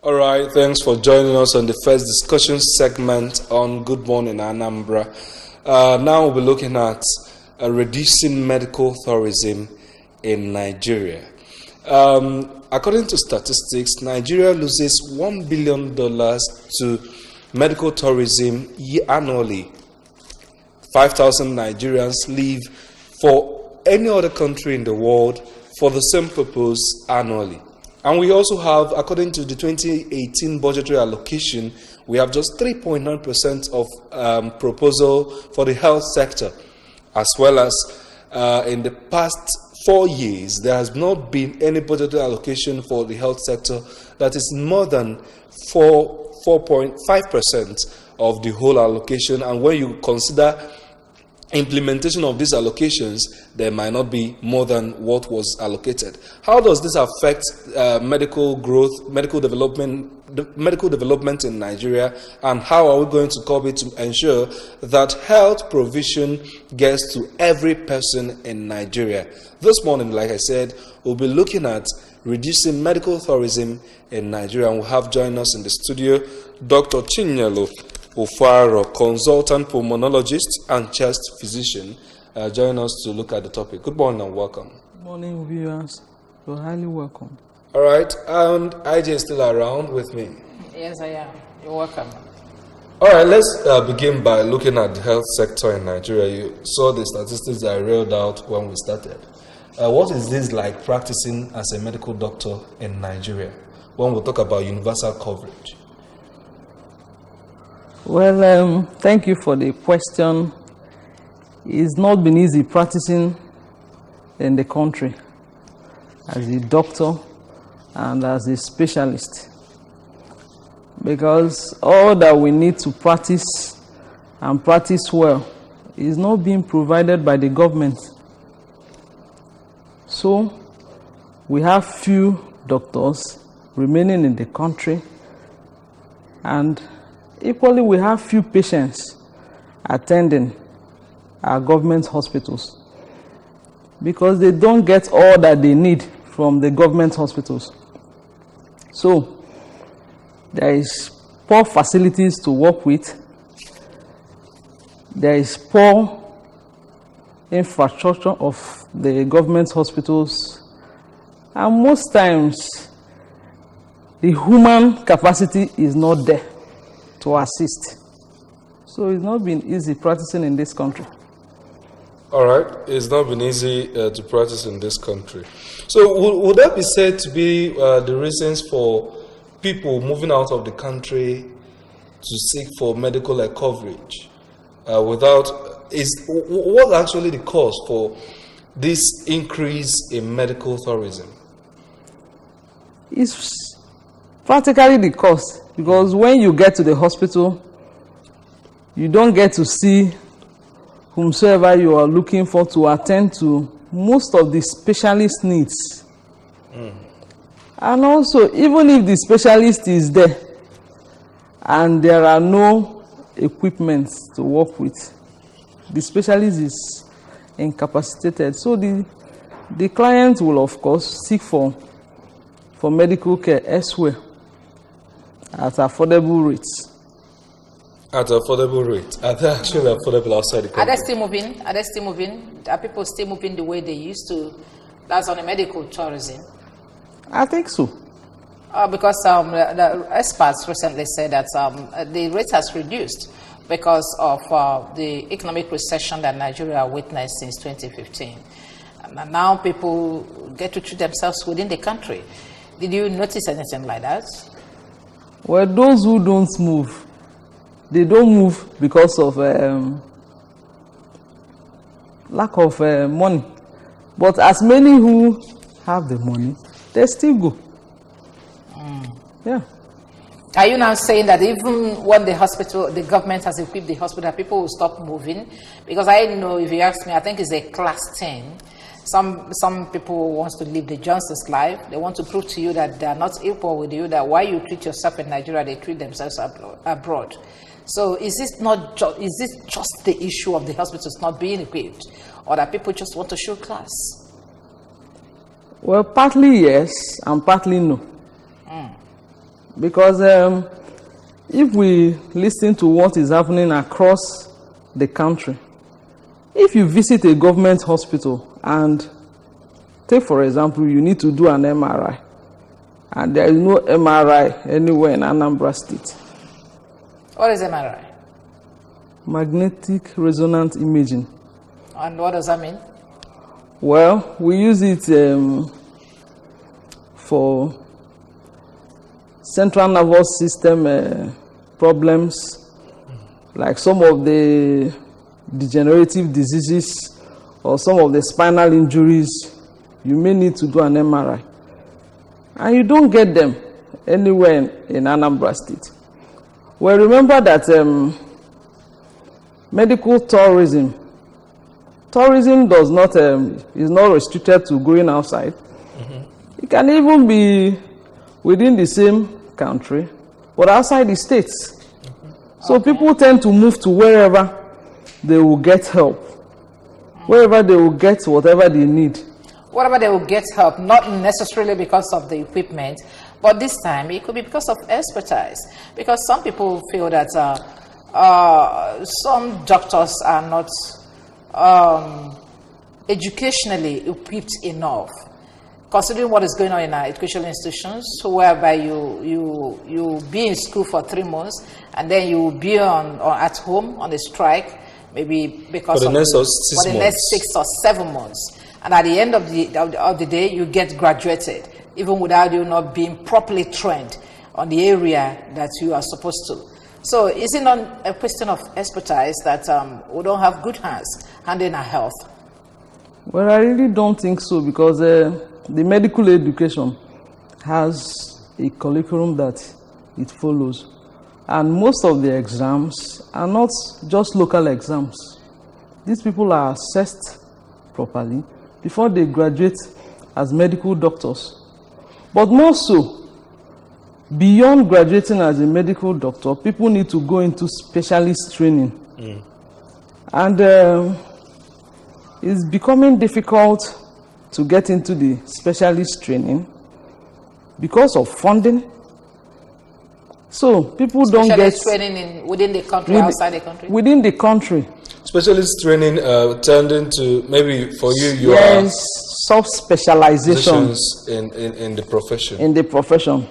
All right, thanks for joining us on the first discussion segment on Good Morning Anambra. Now we'll be looking at reducing medical tourism in Nigeria. According to statistics, Nigeria loses $1 billion to medical tourism annually. 5,000 Nigerians leave for any other country in the world for the same purpose annually. And we also have, according to the 2018 budgetary allocation, we have just 3.9% of proposal for the health sector, as well as in the past 4 years, there has not been any budgetary allocation for the health sector that is more than 4.5% of the whole allocation. And when you consider implementation of these allocations, there might not be more than what was allocated. How does this affect medical growth, medical development in Nigeria, and how are we going to curb it to ensure that health provision gets to every person in Nigeria? This morning, like I said, we'll be looking at reducing medical tourism in Nigeria, and we'll have join us in the studio Dr. Chinyelu Ofaro, consultant pulmonologist and chest physician, join us to look at the topic. Good morning and welcome. Good morning, viewers. You're highly welcome. All right, and IJ is still around with me. Yes, I am. You're welcome. All right, let's begin by looking at the health sector in Nigeria. You saw the statistics that I read out when we started. What is this like practicing as a medical doctor in Nigeria when we talk about universal coverage? Well, thank you for the question. It's not been easy practicing in the country as a doctor and as a specialist, because all that we need to practice and practice well is not being provided by the government. So we have few doctors remaining in the country, and equally, we have few patients attending our government hospitals because they don't get all that they need from the government hospitals. So, there is poor facilities to work with. There is poor infrastructure of the government hospitals. And most times, the human capacity is not there to assist. So it's not been easy practicing in this country. All right, it's not been easy to practice in this country. So would that be said to be the reasons for people moving out of the country to seek for medical coverage what's actually the cause for this increase in medical tourism? It's practically the cause, because when you get to the hospital, you don't get to see whomsoever you are looking for to attend to most of the specialist needs. And also, even if the specialist is there and there are no equipment to work with, the specialist is incapacitated. So the client will, of course, seek for medical care elsewhere at affordable rates. At affordable rates? Are they actually affordable outside the country? Are they still moving? Are they still moving? Are people still moving the way they used to? That's on the medical tourism. I think so. Because the experts recently said that the rate has reduced because of the economic recession that Nigeria witnessed since 2015. And now people get to treat themselves within the country. Did you notice anything like that? Well, those who don't move, they don't move because of lack of money. But as many who have the money, they still go. Yeah. Are you now saying that even when the government has equipped the hospital, people will stop moving? Because I know, if you ask me, I think it's a class 10. Some people want to live the Johnson's life. They want to prove to you that they are not equal with you, that why you treat yourself in Nigeria, they treat themselves abroad. So is this just the issue of the hospitals not being equipped, or that people just want to show class? Well, partly yes and partly no. Because if we listen to what is happening across the country, if you visit a government hospital and take, for example, you need to do an MRI, and there is no MRI anywhere in Anambra State. What is MRI? Magnetic resonance imaging. And what does that mean? Well, we use it for central nervous system problems, like some of the degenerative diseases or some of the spinal injuries. You may need to do an MRI. And you don't get them anywhere in Anambra State. Well, remember that medical tourism does not is not restricted to going outside. It can even be within the same country, but outside the states. So people tend to move to wherever they will get help, wherever they will get whatever they need. Whatever they will get help, not necessarily because of the equipment, but this time it could be because of expertise. Because some people feel that some doctors are not educationally equipped enough, considering what is going on in our educational institutions, whereby you be in school for 3 months and then you will be at home on a strike, maybe because for the next 6 or 7 months. And at the end of the day, you get graduated, even without you not being properly trained on the area that you are supposed to. So is it not a question of expertise that we don't have good hands handling our health? Well, I really don't think so, because the medical education has a curriculum that it follows. And most of the exams are not just local exams. These people are assessed properly before they graduate as medical doctors. But more so, beyond graduating as a medical doctor, people need to go into specialist training. And it's becoming difficult to get into the specialist training because of funding. So people don't get training within the country, outside the country? Within the country. Specialist training tending to, maybe for you are sub-specializations in the profession. In the profession.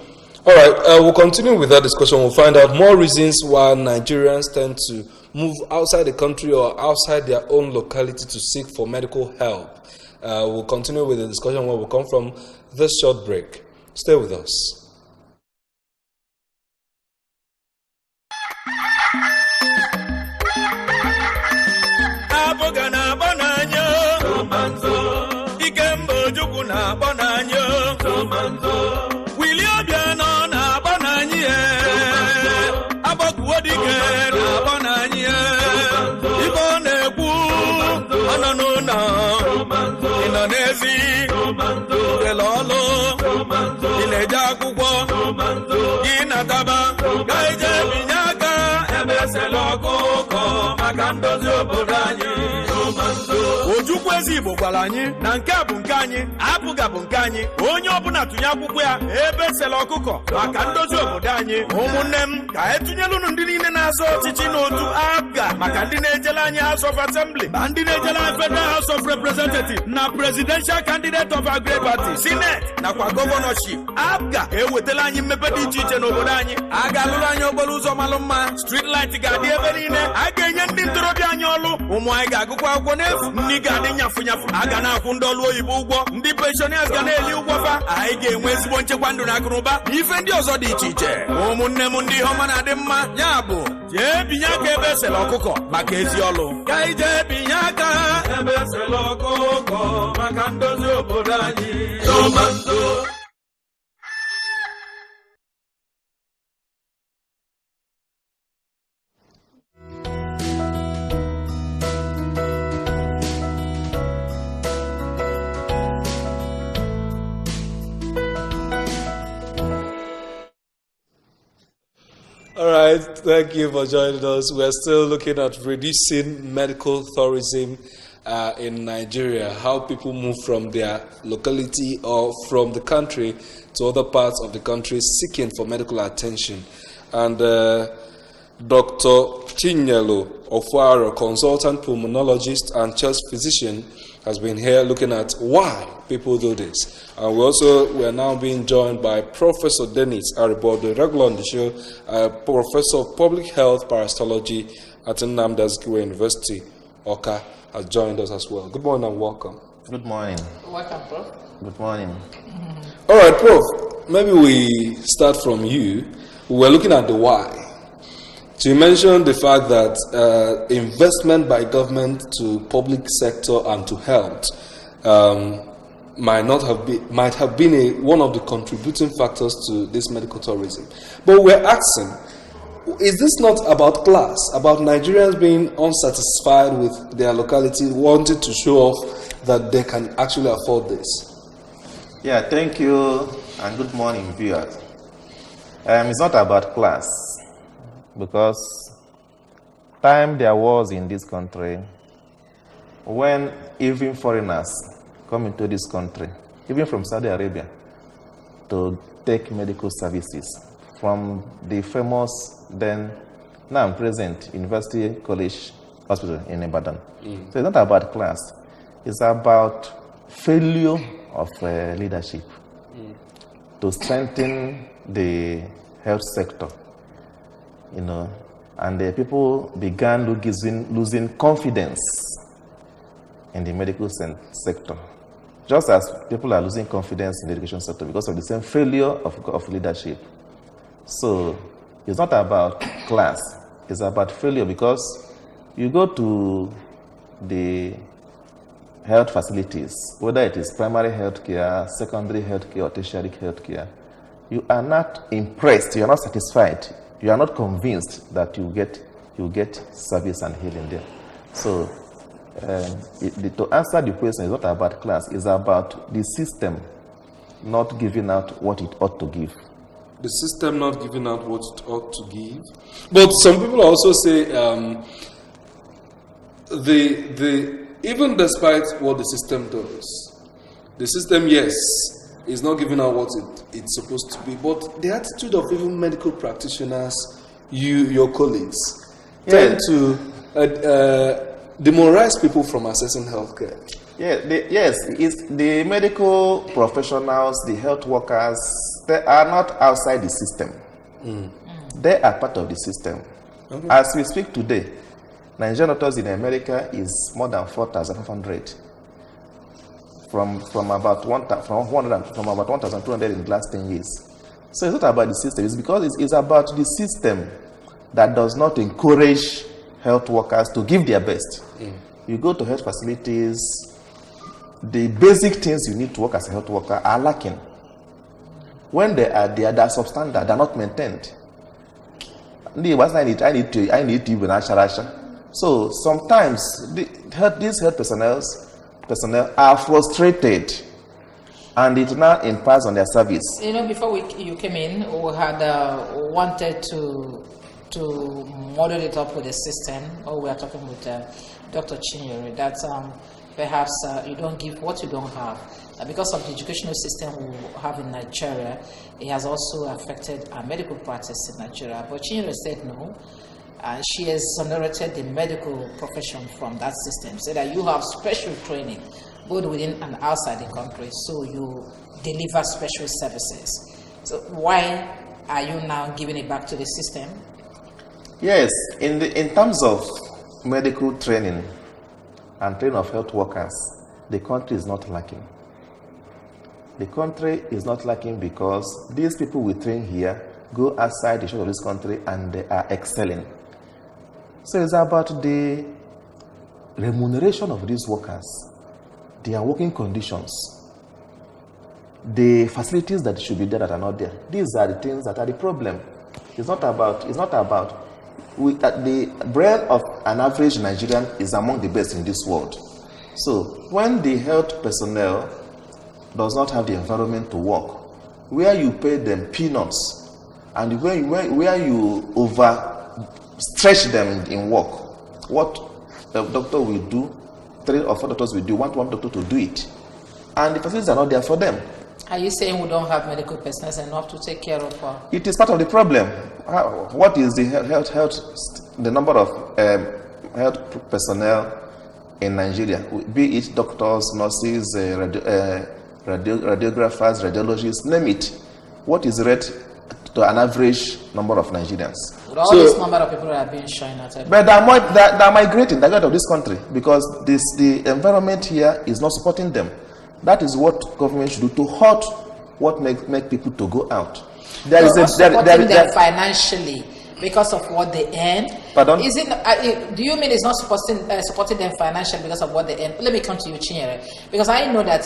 All right, we'll continue with that discussion. We'll find out more reasons why Nigerians tend to move outside the country or outside their own locality to seek for medical help. We'll continue with the discussion where we'll come from this short break. Stay with us. Ojukwezi Igbo gwara anyị na nke a bụ nke anyị, abụga bụ nke anyị. Onye ọbụla tụnye akwụkwọ ya ebe esela ọkụkọ maka ndozi obodo anyị. Ụmụnne m, ka etinyelu ndị niile na-azọ ọchịchị n'otu ABGA maka ndị na-ejele anyị House of Assembly, na ndị na-ejele anyị Federal House of Representatives, na Presidential Candidate of Agri Party, Senate, nakwa Governorship. ABGA ewetela anyị mmepe dị iche iche n'obodo anyị. A ga-alụrụ anyị okporo ụzọ malụ mma, street light ga-adị ebe niile. A ga-enye ndị ntorobịa anyị ọlụ, ụmụ anyị ga-agụkwa akwụkwọ n'efu, nri ga-adị nyafu nyafu. A ga na-akwụ ndị ọlụ oyibo ụgwọ, ndị pensioners ga na-eli ụgwọ fa. Anyị ga-enwe ezigbo nchekwa ndụ na akụnụba na ife ndị ọzọ dị iche iche. Ụmụnne m ndị ọma na-adị mma, ya bụ jee binye aka ebe esela ọkụkọ maka ezi ọlụ. Ka anyị jee binye aka ebe esela ọkụkọ maka ndozi obodo anyị. Tomanto. All right, thank you for joining us. We're still looking at reducing medical tourism in Nigeria, how people move from their locality or from the country to other parts of the country seeking for medical attention. And Dr. Chinyelu Ofuaro, consultant pulmonologist and chest physician, has been here looking at why people do this. And we are now being joined by Professor Dennis Aribodo, regular on the show, Professor of Public Health Parasitology at Anambra University, Oka, has joined us as well. Good morning and welcome. Good morning. Welcome, Prof. Good morning. All right, Prof, maybe we start from you. We're looking at the why. So you mentioned the fact that investment by government to public sector and to health might have been one of the contributing factors to this medical tourism. But we're asking, is this not about class, about Nigerians being unsatisfied with their locality, wanting to show off that they can actually afford this? Yeah, thank you and good morning, viewers. It's not about class, because time there was in this country when even foreigners come into this country, even from Saudi Arabia, to take medical services from the famous then now present University College Hospital in Ibadan. So it's not about class, it's about failure of leadership to strengthen the health sector, and the people began losing confidence in the medical sector, just as people are losing confidence in the education sector because of the same failure of leadership. So it's not about class, it's about failure, because you go to the health facilities, whether it is primary health care, secondary health care, or tertiary health care, you are not impressed, you are not satisfied, you are not convinced that you get service and healing there. So to answer the question, is not about class, it's about the system not giving out what it ought to give. The system not giving out what it ought to give. But some people also say even despite what the system does, the system, yes, is not giving out what it's supposed to be. But the attitude of even medical practitioners, your colleagues, tend to demoralize people from accessing healthcare. Yeah, it's the medical professionals, the health workers, they are not outside the system. They are part of the system. Okay. As we speak today, Nigerian doctors in America is more than 4,500, from about 1,200 in the last 10 years. So it's not about the system. It's because it's about the system that does not encourage health workers to give their best. You go to health facilities, the basic things you need to work as a health worker are lacking. When they are substandard, they are not maintained. I need to even. So sometimes these health personnel are frustrated, and it now impacts on their service. Before you came in, we had wanted to model it up with the system, or we are talking with Dr. Chinyere, that perhaps you don't give what you don't have. Because of the educational system we have in Nigeria, it has also affected our medical practice in Nigeria. But Chinyere said no. She has exonerated the medical profession from that system, said that you have special training, both within and outside the country, so you deliver special services. So why are you now giving it back to the system? Yes, in terms of medical training and training of health workers, the country is not lacking. The country is not lacking because these people we train here go outside the shores of this country and they are excelling. So it's about the remuneration of these workers, their working conditions, the facilities that should be there that are not there. These are the things that are the problem. It's not about the brain of an average Nigerian is among the best in this world. So when the health personnel does not have the environment to work, where you pay them peanuts, and where you overstretch them in work, what the doctor will do 3 or 4 doctors will do, want one doctor to do it. And the facilities are not there for them. Are you saying we don't have medical personnel enough to take care of? It is part of the problem. What is the the number of health personnel in Nigeria, be it doctors, nurses, radiographers, radiologists, name it? What is the rate to an average number of Nigerians? With all this number of people that are being shown at it. But they are migrating, they're out of this country because the environment here is not supporting them. That is what government should do to halt what make people to go out. There is supporting them financially because of what they earn. Pardon? Is it? Do you mean it's not supporting them financially because of what they earn? Let me come to you, Chinyere, because I know that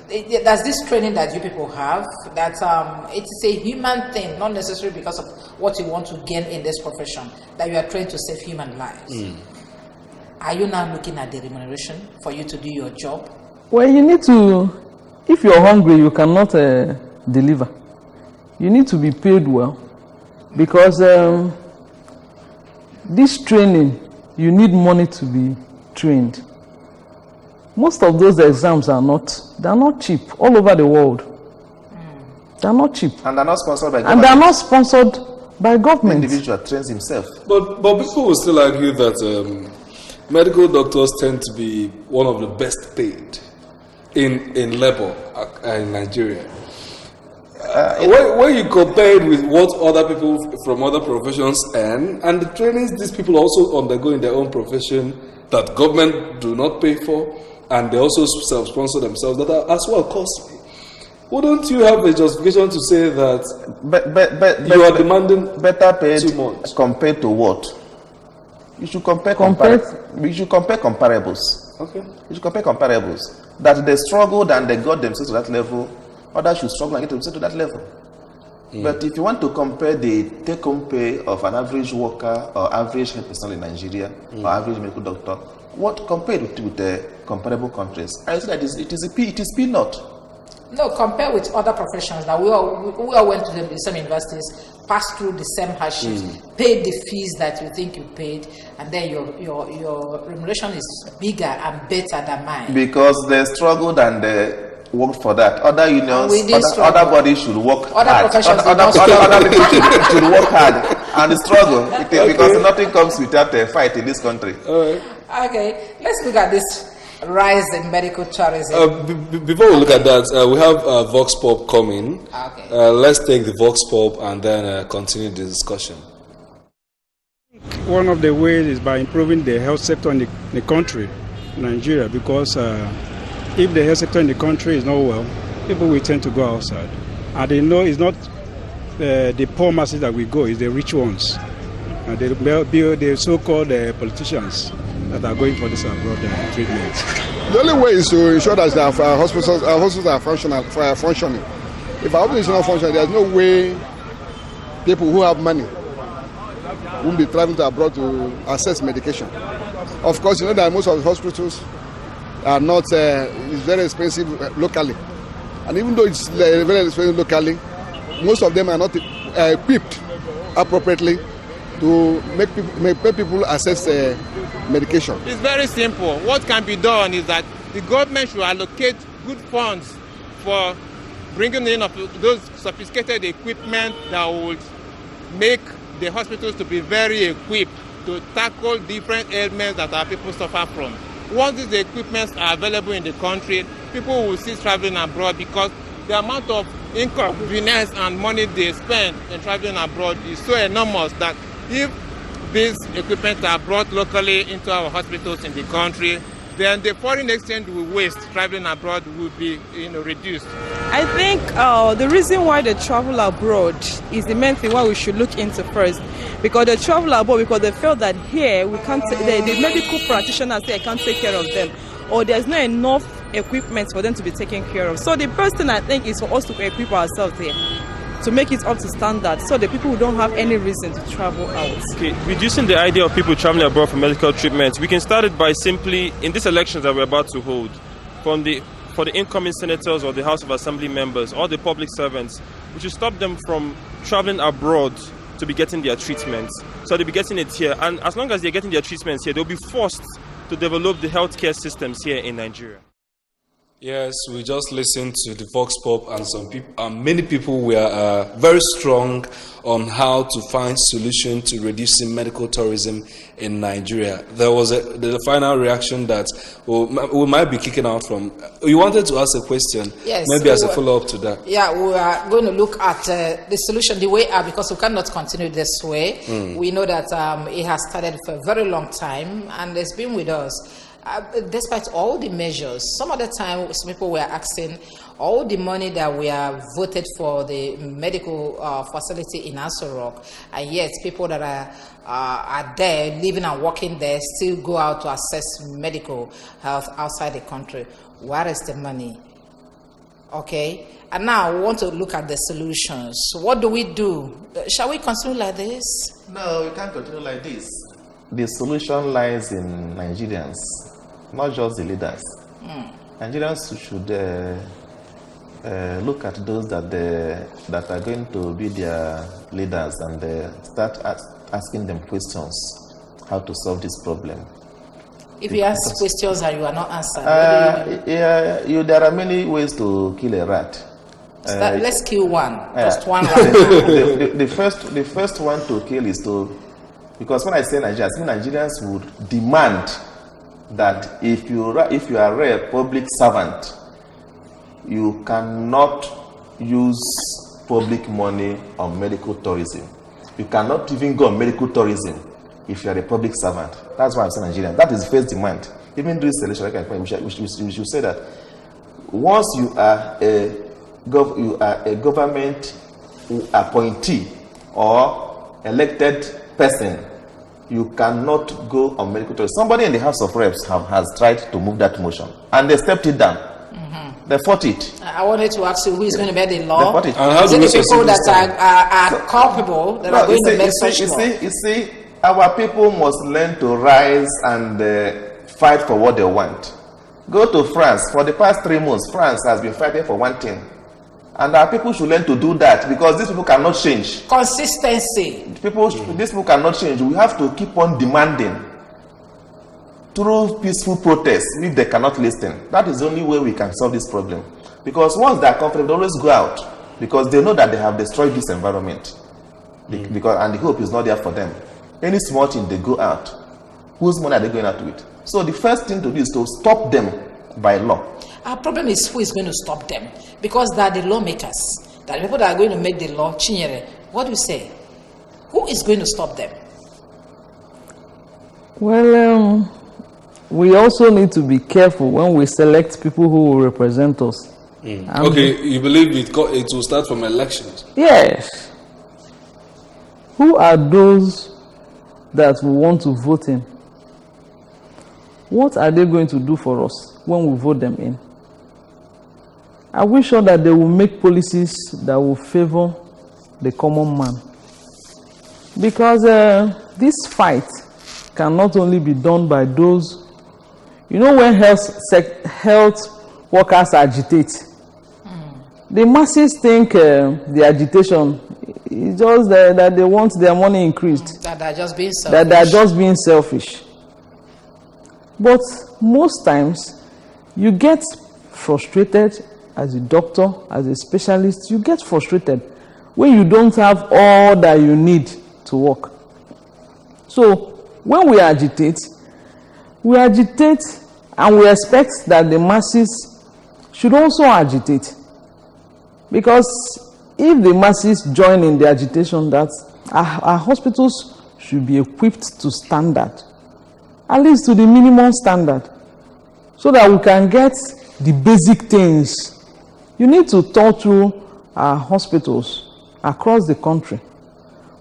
there's this training that you people have that it is a human thing, not necessarily because of what you want to gain in this profession, that you are trained to save human lives. Are you now looking at the remuneration for you to do your job? Well, you need to, if you're hungry, you cannot deliver. You need to be paid well because this training, you need money to be trained. Most of those exams are not cheap all over the world. They're not cheap. And they're not sponsored by government. And they're not sponsored by government. The individual trains himself. But people will still argue that medical doctors tend to be one of the best paid in labor in Nigeria. When you compare it with what other people from other professions earn, and the trainings these people also undergo in their own profession that government do not pay for, and they also self-sponsor themselves, that are as well costly. Wouldn't you have a justification to say that you are demanding better paid too much? Compared to what? You should compare comparables. Okay. You should compare comparables. That they struggled and they got themselves to that level, others should struggle and get themselves to that level. But if you want to compare the take-home pay of an average worker or average health personnel in Nigeria or average medical doctor, what compared with the comparable countries? I say that it is peanut. No, compare with other professions that we all went to the same universities, passed through the same hardships, paid the fees that you think you paid, and then your remuneration is bigger and better than mine. Because they struggled and they worked for that. Other unions, other bodies should work hard. Other people should work hard and struggle because nothing comes without a fight in this country. Okay, let's look at this rise in medical tourism. Before we look at that, we have Vox Pop coming. Okay. Let's take the Vox Pop and then continue the discussion. One of the ways is by improving the health sector in the country, Nigeria, because if the health sector in the country is not well, people will tend to go outside. And they know it's not the poor masses that will go, it's the rich ones. And the so-called politicians that are going for this abroad treatment. The only way is to ensure that our hospitals are functioning. If our hospital is not functioning, there's no way people who have money won't be traveling to abroad to access medication. Of course, you know that most of the hospitals are not, it's very expensive locally. And even though it's very expensive locally, most of them are not equipped appropriately to make people access medication. It's very simple. What can be done is that the government should allocate good funds for bringing in of those sophisticated equipment that would make the hospitals to be very equipped to tackle different ailments that our people suffer from. Once these equipments are available in the country, people will cease traveling abroad because the amount of inconvenience and money they spend in traveling abroad is so enormous that if these equipment are brought locally into our hospitals in the country, then the foreign exchange we waste traveling abroad will be reduced. I think the reason why they travel abroad is the main thing why we should look into first. Because they travel abroad because they feel that here we can't, the medical practitioners say I can't take care of them, or there's not enough equipment for them to be taken care of. So the first thing I think is for us to equip ourselves here, to make it up to standard, so the people who don't have any reason to travel out. Okay, reducing the idea of people traveling abroad for medical treatment, we can start it by simply, in these elections that we're about to hold, for the incoming senators or the House of Assembly members or the public servants, we should stop them from traveling abroad to be getting their treatments. So they'll be getting it here, and as long as they're getting their treatments here, they'll be forced to to develop the healthcare systems here in Nigeria? Yes, we just listened to the Vox Pop, and some people, many people were very strong on how to find solution to reducing medical tourism in Nigeria. There was the final reaction that we might be kicking out from. You wanted to ask a question, yes, maybe as a follow-up to that. Yeah, we are going to look at the solution, the way out, because we cannot continue this way. We know that it has started for a very long time, and it's been with us. Despite all the measures, some of the time people were asking all the money that we have voted for the medical facility in Aso Rock, and yet people that are there, living and working there, still go out to access medical health outside the country. Where is the money? Okay, and now we want to look at the solutions. What do we do? Shall we continue like this? No, we can't continue like this. The solution lies in Nigerians, not just the leaders. Nigerians should look at those that are going to be their leaders and start asking them questions how to solve this problem. If you ask questions and you are not answered, there are many ways to kill a rat. So let's kill one. Just one rat. The first one to kill is to, because when I say Nigerians, Nigerians would demand that if you are a public servant, you cannot use public money on medical tourism. You cannot even go on medical tourism if you are a public servant. That's why I'm saying Nigerian. That is the first demand. Even during selection, we should say that once you are a government appointee or elected person, you cannot go on medical tourism. Somebody in the House of Reps has tried to move that motion, and they stepped it down. They fought it. I wanted to ask you who is going to make the law. They fought it. And how Is do it we the people succeed that are culpable that are going to make such law? You see, our people must learn to rise and fight for what they want. Go to France. For the past 3 months, France has been fighting for one thing. And our people should learn to do that, because these people cannot change. Consistency. These people cannot change. We have to keep on demanding through peaceful protests if they cannot listen. That is the only way we can solve this problem. Because once they are confident, they always go out, because they know that they have destroyed this environment. Because, and the hope is not there for them. Any small thing, they go out. Whose money are they going out with? So the first thing to do is to stop them by law. Our problem is who is going to stop them, because they are the lawmakers. That people that are going to make the law. Chinyere, what do you say? Who is going to stop them? Well, we also need to be careful when we select people who will represent us. Okay, you believe it will start from elections? Yes. Who are those that we want to vote in? What are they going to do for us when we vote them in? Are we sure that they will make policies that will favor the common man? Because this fight can not only be done by those, you know, when health workers agitate, the masses think the agitation is just that they want their money increased. That they are just being selfish. That they are just being selfish. But most times, you get frustrated as a doctor, as a specialist. You get frustrated when you don't have all that you need to work. So when we agitate and we expect that the masses should also agitate. Because if the masses join in the agitation, that our hospitals should be equipped to standard, at least to the minimum standard, so that we can get the basic things. You need to talk through our hospitals across the country.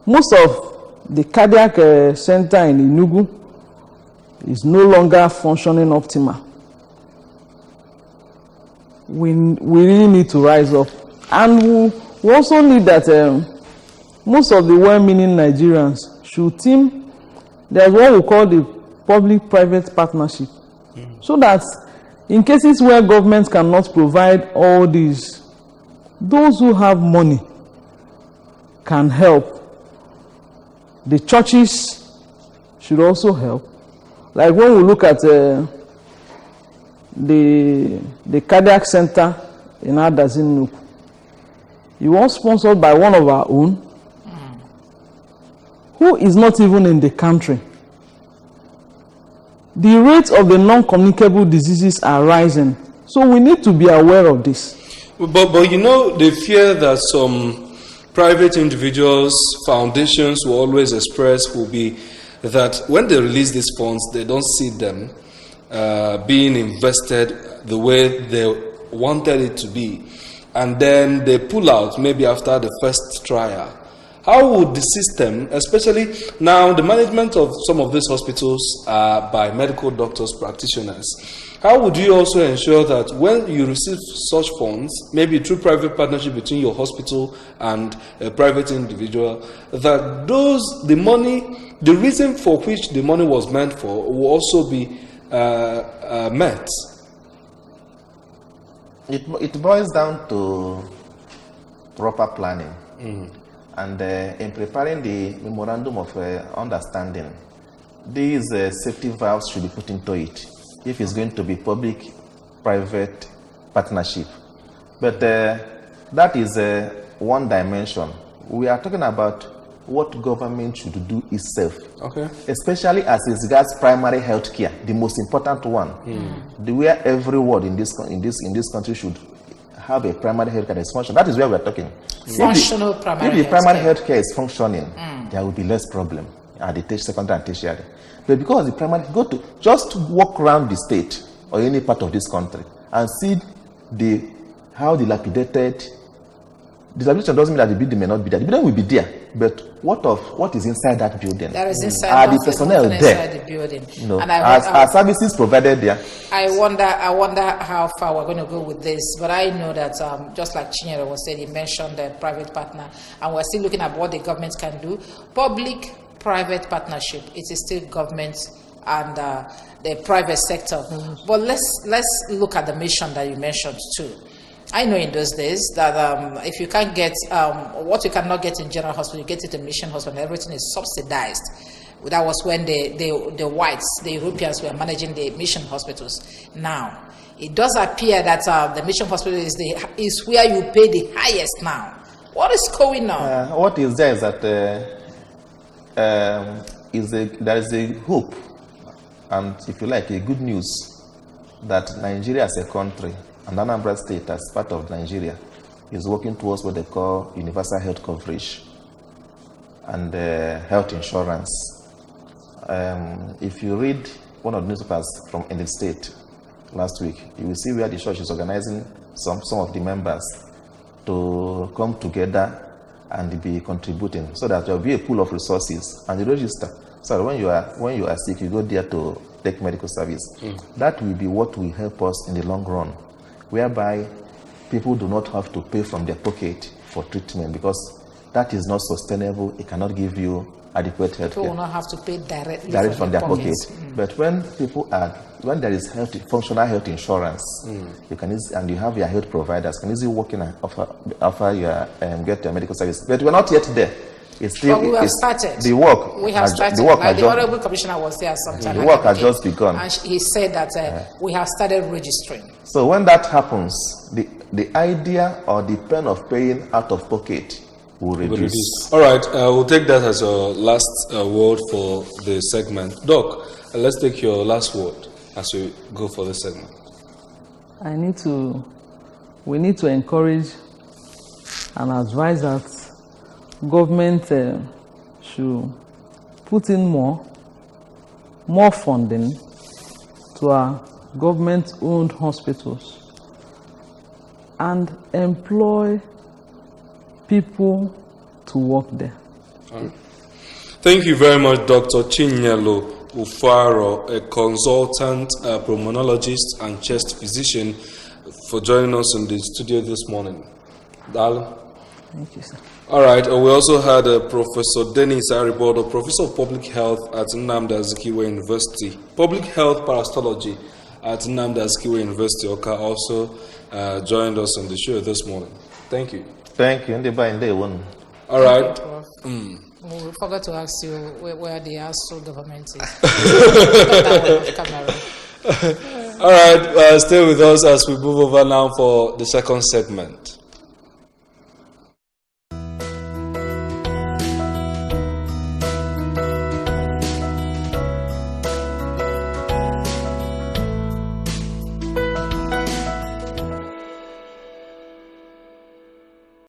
Most of the cardiac center in Enugu is no longer functioning optimal. We really need to rise up. And we also need that most of the well-meaning Nigerians should team. There's what we call the public-private partnership. So that in cases where government cannot provide all these, those who have money can help. The churches should also help. Like when we look at the cardiac center in Adazin, it was sponsored by one of our own, who is not even in the country. The rates of the non-communicable diseases are rising. So we need to be aware of this. But you know, the fear that some private individuals, foundations will always express will be that when they release these funds, they don't see them being invested the way they wanted it to be. And then they pull out maybe after the first trial. How would the system, especially now the management of some of these hospitals are by medical doctors, practitioners, how would you also ensure that when you receive such funds, maybe through private partnership between your hospital and a private individual, that the money, the reason for which the money was meant for will also be met? It boils down to proper planning. And in preparing the memorandum of understanding, these safety valves should be put into it if it's going to be public-private partnership. But that is one dimension. We are talking about what government should do itself, especially as it regards primary health care, the most important one, where every ward in this country should have a primary health care function. That is where we are talking. Functional primary health care. If the primary health care is functioning, there will be less problem at the secondary and tertiary. But because the primary, just walk around the state or any part of this country and see how dilapidated. Dilapidation doesn't mean that the building may not be there. The building will be there, but what is inside that building? That is inside. Are the personnel there? Inside the building. No. And are services provided there? I wonder how far we're going to go with this. But I know that just like Chinyere was saying, he mentioned the private partner, and we're still looking at what the government can do. Public-private partnership. It is still government and the private sector. But let's look at the mission that you mentioned too. I know in those days that if you can't get what you cannot get in general hospital, you get it in mission hospital, and everything is subsidized. That was when the whites, the Europeans, were managing the mission hospitals. Now, it does appear that the mission hospital is where you pay the highest now. What is going on? What is there is that there is a hope, and if you like, a good news that Nigeria as a country and Anambra State, as part of Nigeria, is working towards what they call universal health coverage and health insurance. If you read one of the newspapers in the state last week, you will see where the church is organizing some of the members to come together and be contributing, so that there will be a pool of resources and the register. So when you are sick, you go there to take medical service. That will be what will help us in the long run, whereby people do not have to pay from their pocket for treatment, because that is not sustainable. It cannot give you adequate health care. People will not have to pay directly from their pocket. But when there is functional health insurance, you can and you have your health providers can easily work in and offer your get your medical service. But we're not yet there. It's still, but we have started. The work. We have started. The work like the Honorable Commissioner was there sometime. The work has just begun. And he said that we have started registering. So when that happens, the idea or the pain of paying out of pocket will reduce. All right, we'll take that as a last word for the segment. Doc, let's take your last word as we go for the segment. We need to encourage and advise that government should put in more funding to our government-owned hospitals and employ people to work there. Thank you very much, Dr. Chinyere Ufaro, a consultant pulmonologist and chest physician, for joining us in the studio this morning. Darling. Thank you, sir. All right, we also had Professor Dennis Aribodo, Professor of Public Health at Anambra University, Public Health Parasitology at Anambra University, Oka, also joined us on the show this morning. Thank you. Thank you. All right. We forgot to ask you where the ASU government is. All right, stay with us as we move over now for the second segment.